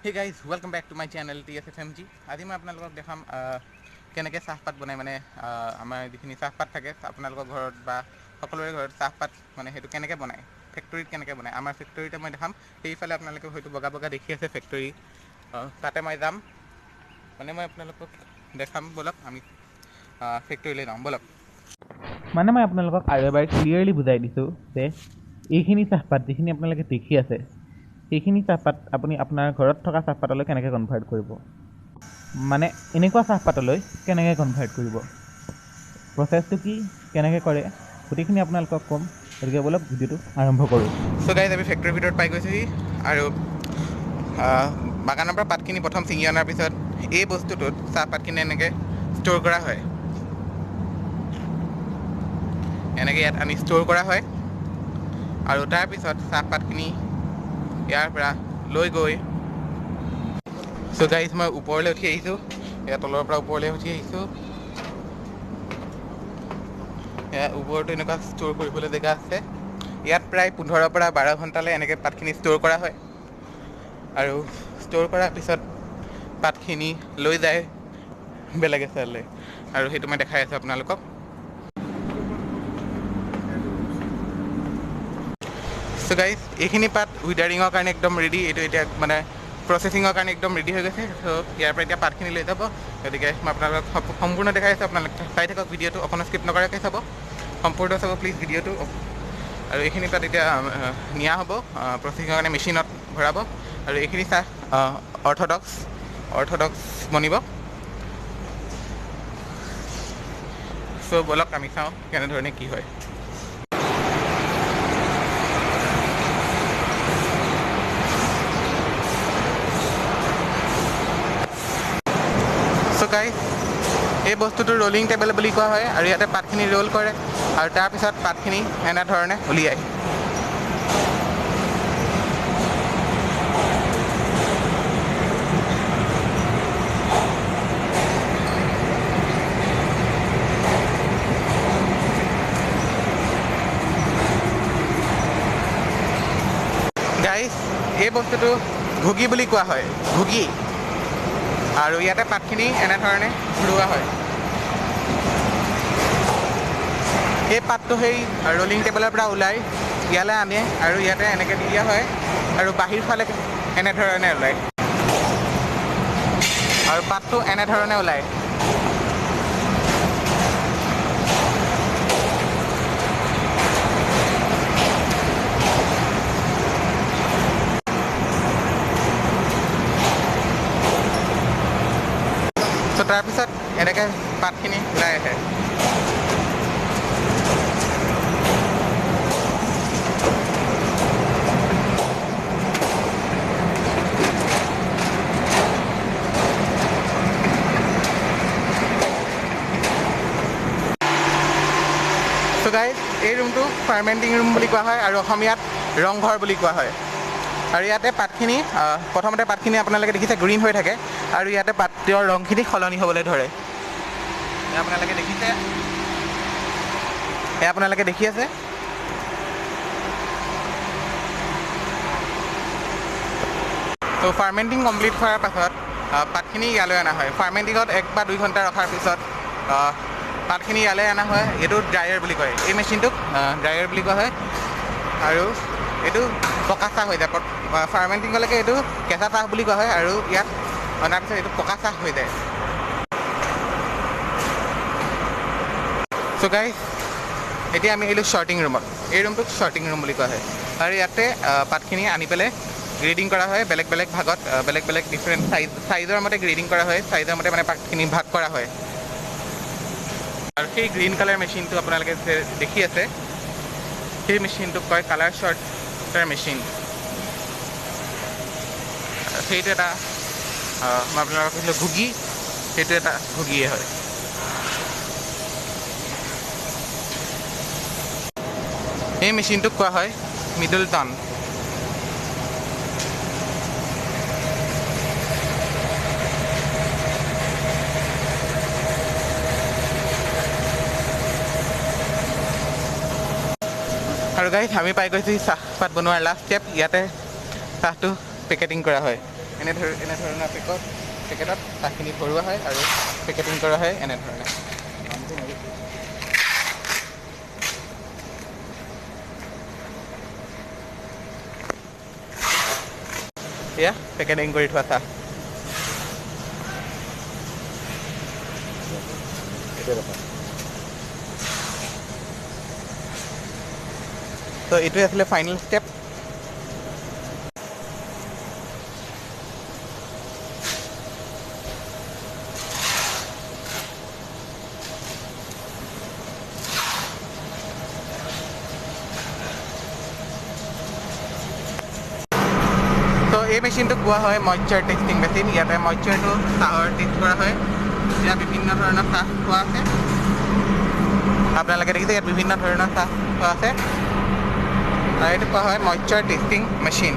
Hey guys, welcome back to my channel TSFMG. আজি মই আপোনালোকক দেখাম কেনেকৈ চাহপাত বনাই মানে আমাৰ যিখিনি চাহপাত থাকে আপোনালোকৰ ঘৰত বা সকলোৰে ঘৰত চাহপাত মানে সেইটো কেনেকৈ বনায় ফেক্টৰীত কেনেকৈ বনায় আমাৰ ফেক্টৰীতে মই দেখাম সেইফালে আপোনালোকে হয়তো বগা বগা দেখি আছে ফেক্টৰী তাতে মই যাম মানে মই আপোনালোকক দেখাম বলক আমি ফেক্টৰীলৈ যাম বলক মানে মই আপোনালোকক আৰু এবাৰ ক্লিয়াৰলি বুজাই দিছোঁ যে এইখিনি চাহপাত যিখিনি আপোনালোকে দেখি আছে সেইখিনি চাহপাত আপুনি আপোনাৰ ঘৰত থকা চাহপাতলৈ কেনেকৈ কনভাৰ্ট কৰিব মানে এনেকুৱা চাহপাতলৈ কেনেকৈ কনভাৰ্ট কৰিব প্ৰচেছটো কি কেনেকৈ কৰে গোটেইখিনি আপোনালোকক ক'ম গতিকে বলক ভিডিঅ'টো আৰম্ভ কৰোঁ চ' গাইজ আমি ফেক্টৰীৰ ভিতৰত পাই গৈছোঁহি আৰু বাগানৰ পৰা পাতখিনি প্ৰথম ছিঙি অনাৰ পিছত এই বস্তুটোত চাহপাতখিনি এনেকৈ ষ্ট'ৰ কৰা হয় এনেকৈ ইয়াত আনি ষ্ট'ৰ কৰা হয় আৰু তাৰপিছত চাহপাতখিনি ইয়াৰ পৰা লৈ গৈ চ' গাইজ মই ওপৰলৈ উঠি আহিছোঁ ইয়াৰ তলৰ পৰা ওপৰলৈ উঠি আহিছোঁ ইয়াৰ ওপৰতো এনেকুৱা ষ্ট'ৰ কৰিবলৈ জেগা আছে ইয়াত প্ৰায় 15 পৰা 12 ঘণ্টালৈ এনেকৈ পাতখিনি ষ্ট'ৰ কৰা হয় আৰু ষ্ট'ৰ কৰাৰ পিছত পাতখিনি লৈ যায় বেলেগ এঠাইলৈ আৰু সেইটো মই দেখাই আছোঁ আপোনালোকক চ' গাইজ এইখিনি পাত উইডাৰিঙৰ কাৰণে একদম ৰেডি এইটো এতিয়া মানে প্ৰচেছিঙৰ কাৰণে একদম ৰেডি হৈ গৈছে চ' ইয়াৰ পৰা এতিয়া পাতখিনি লৈ যাব গতিকে মই আপোনালোকক সম্পূৰ্ণ দেখাই আছোঁ আপোনালোকে চাই থাকক ভিডিঅ'টো অকণো স্কিপ নকৰাকৈ চাব সম্পূৰ্ণ চাব প্লিজ ভিডিঅ'টো আৰু এইখিনি পাত এতিয়া নিয়া হ'ব প্ৰচেছিঙৰ কাৰণে মেচিনত ভৰাব আৰু এইখিনি চাহ অৰ্থডক্স বনিব চ' বলক আমি চাওঁ কেনেধৰণে কি হয় চ' গাইজ এই বস্তুটো ৰলিং টেবল বুলি কোৱা হয় আৰু ইয়াতে পাতখিনি ৰোল কৰে আৰু তাৰপিছত পাতখিনি এনেধৰণে উলিয়ায় গাইজ এই বস্তুটো ঘুগি বুলি কোৱা হয় ঘুগি আৰু ইয়াতে পাতখিনি এনেধৰণে ঘূৰোৱা হয় এই পাতটো সেই ৰলিং টেবলৰ পৰা ওলাই ইয়ালৈ আনে আৰু ইয়াতে এনেকৈ দি দিয়া হয় আৰু বাহিৰ ফালে এনেধৰণে ওলায় আৰু পাতটো এনেধৰণে ওলায় চ' তাৰপিছত এনেকৈ পাতখিনি ওলাই আহে চ' গাইজ এই ৰুমটো ফাৰ্মেণ্টিং ৰুম বুলি কোৱা হয় আৰু অসমীয়াত ৰংঘৰ বুলি কোৱা হয় আৰু ইয়াতে পাতখিনি প্ৰথমতে পাতখিনি আপোনালোকে দেখিছে গ্ৰীণ হৈ থাকে আৰু ইয়াতে পাতৰ ৰংখিনি সলনি হ'বলৈ ধৰে আপোনালোকে দেখি আছে ত' ফাৰ্মেণ্টিং কমপ্লিট কৰাৰ পাছত পাতখিনি ইয়ালৈ অনা হয় ফাৰ্মেণ্টিঙত 1 বা 2 ঘণ্টা ৰখাৰ পিছত পাতখিনি ইয়ালৈ অনা হয় এইটো ড্ৰায়াৰ বুলি কয় এই মেচিনটোক ড্ৰায়াৰ বুলি কোৱা হয় আৰু এইটো পকা চাহ হৈ যায় ফাৰ্মেণ্টিঙলৈকে এইটো কেঁচা চাহ বুলি কোৱা হয় আৰু ইয়াত অনাৰ পিছত এইটো পকা চাহ হৈ যায় চ' গাইজ এতিয়া আমি আহিলোঁ শ্বৰ্টিং ৰুমত এই ৰুমটোক শ্বৰ্টিং ৰুম বুলি কোৱা হয় আৰু ইয়াতে পাতখিনি আনি পেলাই গ্ৰেডিং কৰা হয় বেলেগ বেলেগ ভাগত বেলেগ বেলেগ ডিফাৰেণ্ট চাইজৰ মতে গ্ৰেডিং কৰা হয় চাইজৰ মতে মানে পাতখিনি ভাগ কৰা হয় আৰু সেই গ্ৰীণ কালাৰ মেচিনটো আপোনালোকে যে দেখি আছে সেই মেচিনটোক কয় কালাৰ শ্বৰ্টাৰ মেচিন সেইটো এটা মই আপোনালোকক কৈছিলোঁ ঘুগি সেইটো এটা ঘুগিয়ে হয় এই মেচিনটোক কোৱা হয় মিডলটন আৰু গাইজ আমি পাই গৈছোঁ চাহপাত বনোৱাৰ লাষ্ট ষ্টেপ ইয়াতে চাহটো পেকেটিং কৰা হয় এনেধৰণৰ পেকেটত চাহখিনি ভৰোৱা হয় আৰু পেকেটিং কৰা হয় এনেধৰণে। এয়া পেকেটিং কৰি থোৱা চাহ। তো এইটোৱে আছিলে ফাইনেল ষ্টেপ। তো এই মেচিনটোক কোৱা হয় মইশ্চাৰ টেষ্টিং মেচিন। ইয়াতে মইশ্চাৰটো চাহৰ টেষ্ট কৰা হয়। ইয়াত বিভিন্ন ধৰণৰ চাহ থোৱা আছে, আপোনালোকে দেখিছে ইয়াত বিভিন্ন ধৰণৰ চাহ থোৱা আছে আৰু এইটো কোৱা হয় মইশ্চাৰ টেষ্টিং মেচিন।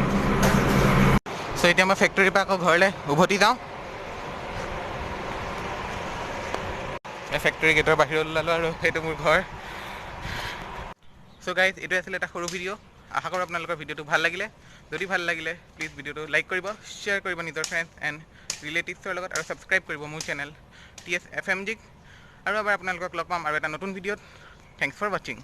চ' এতিয়া মই ফেক্টৰীৰ পৰা আকৌ ঘৰলৈ উভতি যাওঁ। ফেক্টৰী গেটৰ বাহিৰত ওলালোঁ আৰু সেইটো মোৰ ঘৰ। চ' গাইজ, এইটো আছিলে এটা সৰু ভিডিঅ'। আশা কৰোঁ আপোনালোকৰ ভিডিঅ'টো ভাল লাগিলে। যদি ভাল লাগিলে প্লিজ ভিডিঅ'টো লাইক কৰিব, শ্বেয়াৰ কৰিব নিজৰ ফ্ৰেণ্ডছ এণ্ড ৰিলেটিভছৰ লগত আৰু ছাবস্ক্ৰাইব কৰিব মোৰ চেনেল TSFMG। আৰু এবাৰ আপোনালোকক লগ পাম আৰু এটা নতুন ভিডিঅ'ত। থেংকছ ফৰ ৱাচিং।